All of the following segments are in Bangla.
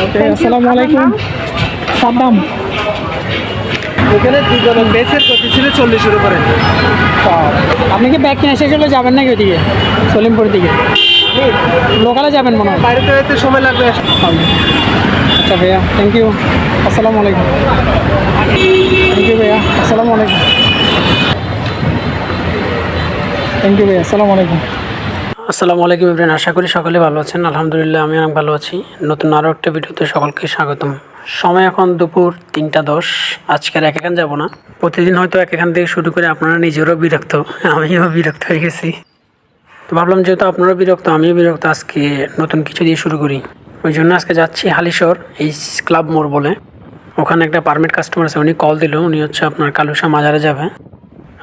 আসসালামু আলাইকুম সাদ্দাম। এখানে দুজনের বেসের গতি ছিল 40-এর উপরে। আপনি কি ব্যাগ কিনে শেষ হলে যাবেন নাকি ওইদিকে সলিমপুরের দিকে? লোকালে যাবেন মনে হয়। বাইরে তো যেতে সময় লাগবে। আচ্ছা ভাইয়া, থ্যাংক ইউ। আসসালামু আলাইকুম। থ্যাংক ইউ ভাইয়া, আসসালামু আলাইকুম। থ্যাংক ইউ ভাইয়া, আসসালামু আলাইকুম। আসসালামু আলাইকুম ইব্রাহিম, আশা করি সকলে ভালো আছেন। আলহামদুলিল্লাহ আমি অনেক ভালো আছি। নতুন আরও একটা ভিডিওতে সকলকে স্বাগতম। সময় এখন দুপুর 3টা 10। আজকের এখান যাব না, প্রতিদিন হয়তো এখান থেকে শুরু করে আপনারা নিজেরও বিরক্ত, আমিও বিরক্ত হয়ে গেছি। তো ভাবলাম যেহেতু আপনারাও বিরক্ত আমিও বিরক্ত, আজকে নতুন কিছু দিয়ে শুরু করি। ওই জন্য আজকে যাচ্ছি হালিশহর এই ক্লাব মোড় বলে। ওখানে একটা পারমিট কাস্টমার আছে, উনি কল দিল, উনি হচ্ছে আপনার কালুসা মাজারে যাবে।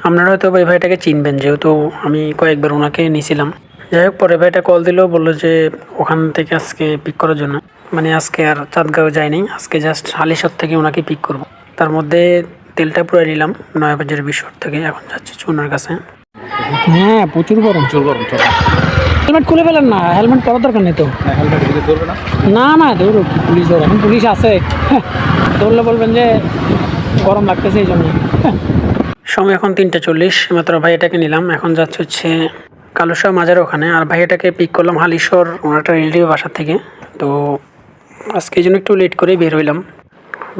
আপনারা হয়তো এই ভাইটাকে চিনবেন, যেহেতু আমি কয়েকবার ওনাকে নিয়েছিলাম। যাই হোক, পরে ভাইটা কল দিল, বললো যে ওখান থেকে আজকে পিক করার জন্য। মানে আজকে আর চাঁদগাঁও যায়নি, আজকে জাস্ট হালিশহর থেকে ওনাকে পিক করব। তার মধ্যে তেলটা পুরো নিলাম 9 বাজার 20 থেকে। এখন যাচ্ছি ওনার কাছে। হ্যাঁ, প্রচুর গরম। হেলমেট খুলে ফেলেন না, হেলমেট পরার দরকার নেই তো। না না, ধরো পুলিশ ধর, এখন পুলিশ আছে। ধরলে বলবেন যে গরম লাগতেছে এই জন্য। সময় এখন 3টা 40। মাত্র ভাইয়াটাকে নিলাম, এখন যাচ্ছে হচ্ছে কালুসা মাজার ওখানে। আর ভাইয়াটাকে পিক করলাম হালিশহর ওনার একটা রিলেটিভ বাসার থেকে। তো আজকে এই জন্য একটু লেট করে বের হইলাম।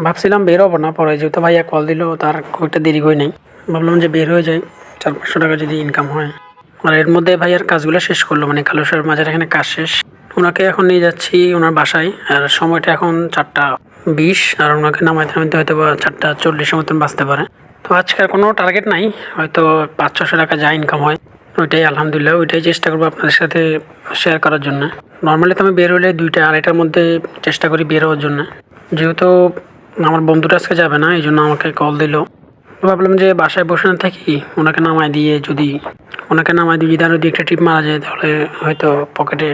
ভাবছিলাম বের হবো না, পরে যেহেতু ভাইয়া কল দিল, তার খুব একটা দেরি হয়ে নেই, ভাবলাম যে বের হয়ে যায়, 400-500 টাকা যদি ইনকাম হয়। আর এর মধ্যে ভাইয়ার কাজগুলো শেষ করলো, মানে কালুসার মাজার এখানে কাজ শেষ। ওনাকে এখন নিয়ে যাচ্ছি ওনার বাসায়। আর সময়টা এখন 4টা 20, আর ওনাকে নামাইতে নামাইতে হয়তো বা 4টা 40-এর মতন বাঁচতে পারে। তো আজকের কোনো টার্গেট নাই, হয়তো 500-600 টাকা যা ইনকাম হয় ওইটাই আলহামদুলিল্লাহ, ওইটাই চেষ্টা করবো আপনাদের সাথে শেয়ার করার জন্য। নর্মালি তো আমি বের হলে 2টা-2:30টার মধ্যে চেষ্টা করি বের হওয়ার জন্য। যেহেতু আমার বন্ধুটা আজকে যাবে না, এই জন্য আমাকে কল দিল। ভাবলাম যে বাসায় বসে না থাকি, ওনাকে নামায় দিয়ে যদি আরও 2-একটা ট্রিপ মারা যায়, তাহলে হয়তো পকেটে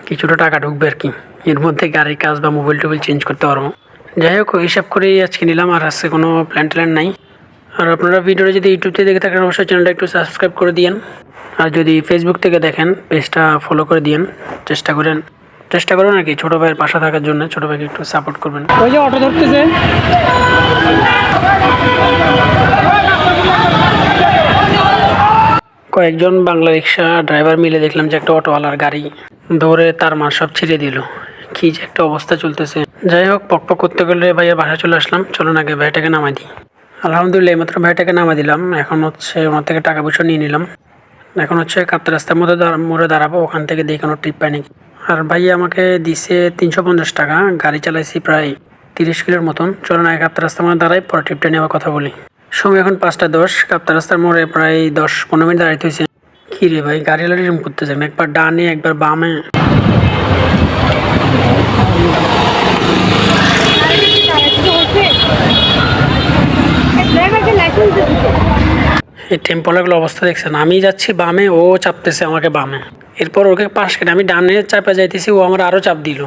কিছুটা টাকা ঢুকবে আর কি। এর মধ্যে গাড়ির কাজ বা মোবাইল টোবাইল চেঞ্জ করতে পারবো। যাই হোক, হিসাব করেই আজকে নিলাম, আর আজকে কোনো প্ল্যান নাই। আর আপনারা ভিডিওটা যদি ইউটিউব থেকে দেখে থাকেন, অবশ্যই চ্যানেলটা একটু সাবস্ক্রাইব করে দিন। আর যদি ফেসবুক থেকে দেখেন, পেজটা ফলো করে দিন। চেষ্টা করুন আর কি ছোটো ভাইয়ের পাশে থাকার জন্য, ছোটো ভাইকে একটু সাপোর্ট করবেন। ওই যে অটো ধরতেছে। কয়েকজন বাংলা রিক্সা ড্রাইভার মিলে দেখলাম যে একটা অটোওয়ালার গাড়ি দৌড়ে তার মার সব ছিঁড়ে দিল। কি যে একটা অবস্থা চলতেছে। যাই হোক, পক করতে গেলে ভাইয়ের বাসায় চলে আসলাম। চলুন আগে ভাইটাকে নামাই দিই। আলহামদুলিল্লাহ এইমাত্র ভাইটাকে নামাই দিলাম। এখন হচ্ছে ওনার থেকে টাকা পয়সা নিয়ে নিলাম। এখন হচ্ছে কাপ্তা রাস্তার মধ্যে মোড়ে দাঁড়াবো, ওখান থেকে দিয়ে কোনো ট্রিপ পাই নাকি। আর ভাইয়া আমাকে দিছে 350 টাকা। গাড়ি চালাইছি প্রায় 30 কিলোর মতন। চলুন আগে কাপ্তা রাস্তার মধ্যে দাঁড়াই, পরে ট্রিপটা নিয়ে আবার কথা বলি। সময় এখন 5টা 10। কাপ্তা রাস্তার মোড়ে প্রায় 10-15 মিনিট দাঁড়াইতে হয়েছে। কী রে ভাই, গাড়ি এরকম করতেছেন, একবার ডানে একবার বামে। এই টেম্পোলাগুলো অবস্থা দেখছেন, আমি যাচ্ছি বামে, ও চাপতেছে আমাকে বামে। এরপর ওকে পাশ কেটে আমি ডানে চাপে যাইতেছি, ও আমার আরও চাপ দিল।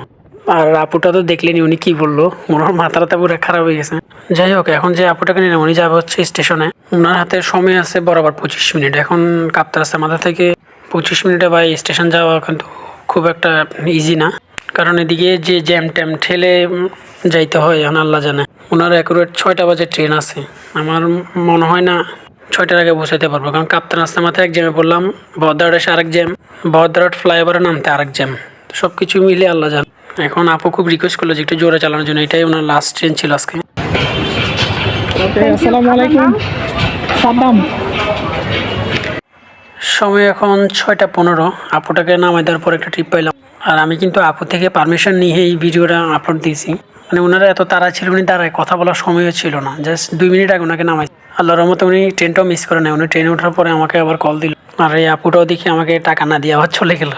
আর আপুটা তো দেখলেনি, উনি কি বললো, ওনার মাথাটা পুরো খারাপ হয়ে গেছে। যাই হোক, এখন যে আপুটাকে নিলাম, উনি যাবে হচ্ছে স্টেশনে। ওনার হাতে সময় আছে বরাবর 25 মিনিট। এখন কাপ্তা রাস্তার মাথা থেকে 25 মিনিটে ভাই স্টেশন যাওয়া কিন্তু খুব একটা ইজি না, কারণ এদিকে যে জ্যাম ট্যাম ঠেলে যাইতে হয়, এখন আল্লাহ জানে। ওনার অ্যাকুরেট 6টা বাজে ট্রেন আছে। আমার মনে হয় না 6টার আগে পৌঁছাতে পারবো, কারণ কাপ্তা রাস্তার মাথায় এক জ্যামে পড়লাম, বহদ্দারহাট এসে আরেক জ্যাম, বহদ্দারহাট ফ্লাইওভারে নামতে আরেক জ্যাম। সব কিছু মিলে আল্লাহ জানে। এখন আপু খুব রিকোয়েস্ট করলো যে একটু জোরে চালানোর জন্য, এটাই ওনার লাস্ট ট্রেন ছিল আজকে। আসসালামু আলাইকুম সাদ্দাম। সময় এখন 6টা 15। আপুটাকে নামাই দেওয়ার পর একটা ট্রিপ পাইলাম। আর আমি কিন্তু আপু থেকে পারমিশন নিয়ে এই ভিডিওটা আপলোড দিয়েছি। মানে ওনারা এত তাড়া ছিল, উনি দাঁড়ায় কথা বলার সময়ও ছিল না, জাস্ট 2 মিনিট আগে ওনাকে নামাই। আল্লাহর রহমতে উনি ট্রেনটাও মিস করে নেয়। উনি ট্রেনে ওঠার পরে আমাকে আবার কল দিল, আর এই আপুটাও দেখি আমাকে টাকা না দিয়ে আবার চলে গেল।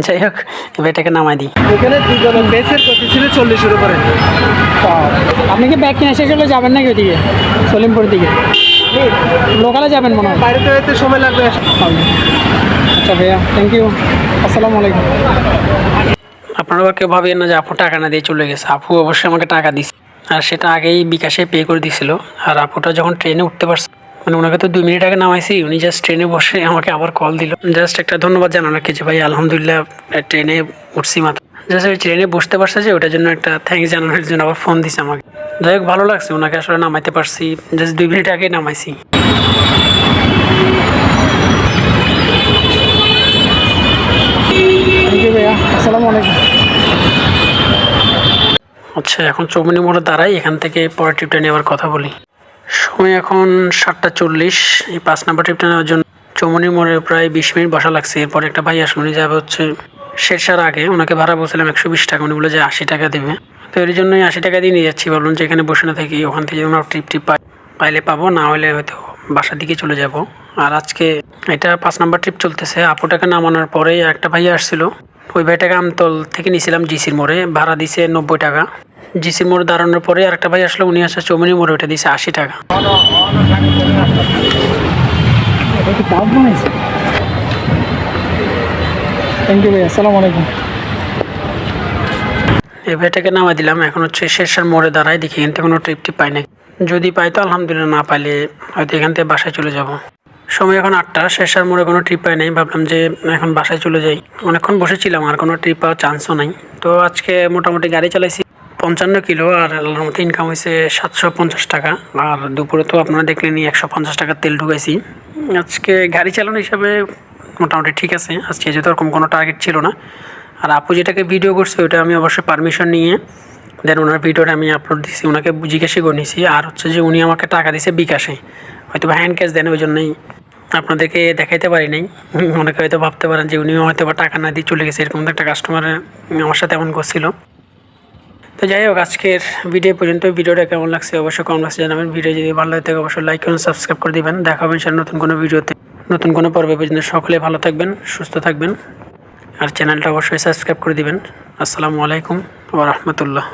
যাই হোক, এবার এটাকে নামাই দিই। এখানে দুজনের বেসের গতি ছিল 40-এর উপরে। আপনি কি ব্যাগ কিনে শেষ হলে যাবেন নাকি ওইদিকে সলিমপুরের দিকে? লোকালে যাবেন মনে হয়। বাইরে তো যেতে সময় লাগবে। আচ্ছা ভাইয়া, থ্যাংক ইউ। আসসালামু আলাইকুম। আপনারা কেউ ভাবেন না যে আপু টাকা না দিয়ে চলে গেছে। আপু অবশ্যই আমাকে টাকা দিচ্ছে, আর সেটা আগেই বিকাশে পে করে দিছিল। আর আপুটা যখন ট্রেনে উঠতে পারছে, মানে ওনাকে তো 2 মিনিট আগে নামাইছি, উনি জাস্ট ট্রেনে বসে আমাকে আবার কল দিল। জাস্ট একটা ধন্যবাদ জানানোর কি যে ভাই আলহামদুলিল্লাহ ট্রেনে উঠছি মাত্র। জাস্ট ওই ট্রেনে বসতে পারছে যে ওটার জন্য একটা থ্যাঙ্কস জানানোর জন্য আবার ফোন দিছে আমাকে। যাই হোক ভালো লাগছে, ওনাকে আসলে নামাইতে পারছি, জাস্ট 2 মিনিট আগে নামাইছি। থ্যাংক ইউ ভাইয়া, আসসালামু আলাইকুম। আচ্ছা, এখন চৌমনি মোড়ে দাঁড়াই, এখান থেকে পরের ট্রিপটা নেওয়ার কথা বলি। সময় এখন 7:40। এই 5 নম্বর ট্রিপটা নেওয়ার জন্য চৌমনি মোড়ে প্রায় 20 মিনিট বসা লাগছে। এরপর একটা ভাই আসলো, উনি যাবে হচ্ছে শেরশার আগে। ওনাকে ভাড়া বলছিলাম 120 টাকা, উনি বলে যে 80 টাকা দেবে। তো এর জন্যই 80 টাকা দিয়ে নিয়ে যাচ্ছি। ভাবলাম যে এখানে বসে না থাকি, ওখান থেকে ওনার ট্রিপ পাইলে পাবো, না হলে হয়তো বাসার দিকে চলে যাব। আর আজকে এটা 5 নম্বর ট্রিপ চলতেছে। আপুটাকে নামানোর পরেই একটা ভাইয়া আসছিল, ওই ভাইটাকে আমতল থেকে নিয়েছিলাম জিসির মোড়ে, ভাড়া দিছে 90 টাকা। জিসির মোড়ে দাঁড়ানোর পরে আরেকটা ভাই আসলো, উনি আসছে চৌমনি মোড়ে, ওইটা দিছে 80 টাকা। এটা কি কাপ বানাইছে? থ্যাংক ইউ ভাইয়া, আসসালামু আলাইকুম। এই ভাইটাকে নামাই দিলাম। এখন হচ্ছে শেরশার মোড়ে দাঁড়াই, দেখি এখান থেকে কোনো ট্রিপ পাই না। যদি পাই তো আলহামদুলিল্লাহ, না পাইলে হয়তো এখান থেকে বাসায় চলে যাব। সময় এখন 8টা, শেরশার মোড়ে কোনো ট্রিপ পাই নাই। ভাবলাম যে এখন বাসায় চলে যাই, অনেকক্ষণ বসেছিলাম, আর কোনো ট্রিপ পাওয়ার চান্সও নাই। তো আজকে মোটামুটি গাড়ি চালাইছি 55 কিলো, আর আল্লাহর মতো ইনকাম হয়েছে 750 টাকা। আর দুপুরে তো আপনারা দেখলেনই 150 টাকার তেল ঢুকাইছি। আজকে গাড়ি চালানো হিসাবে মোটামুটি ঠিক আছে। আজকে যেহেতু ওরকম কোনো টার্গেট ছিল না। আর আপু যেটাকে ভিডিও করছে ওটা আমি অবশ্যই পারমিশন নিয়ে দেন ওনার ভিডিওটা আমি আপলোড দিছি, ওনাকে জিজ্ঞাসা করে নিয়েছি। আর হচ্ছে যে উনি আমাকে টাকা দিছে বিকাশে, হয়তো বা হ্যান্ড ক্যাশ দেন, ওই জন্যই আপনাদেরকে দেখাইতে পারি নাই। অনেকে হয়তো ভাবতে পারেন যে উনিও হয়তো বা টাকা না দিয়ে চলে গেছে, এরকম একটা কাস্টমার আমার সাথে এমন করছিল। তো যাই হোক, আজকের ভিডিও পর্যন্ত। ভিডিওটা কেমন লাগছে অবশ্যই কমেন্ট বক্সে জানাবেন। ভিডিও যদি ভালো লাগে থাকে অবশ্যই লাইক করুন, সাবস্ক্রাইব করে দিবেন। দেখা হবে ইনশাআল্লাহ নতুন কোনো ভিডিওতে, নতুন কোনো পর্বে। পর্যন্ত সকলে ভালো থাকবেন, সুস্থ থাকবেন, আর চ্যানেলটা অবশ্যই সাবস্ক্রাইব করে দিবেন। আসসালামু আলাইকুম ওয়া রাহমাতুল্লাহ।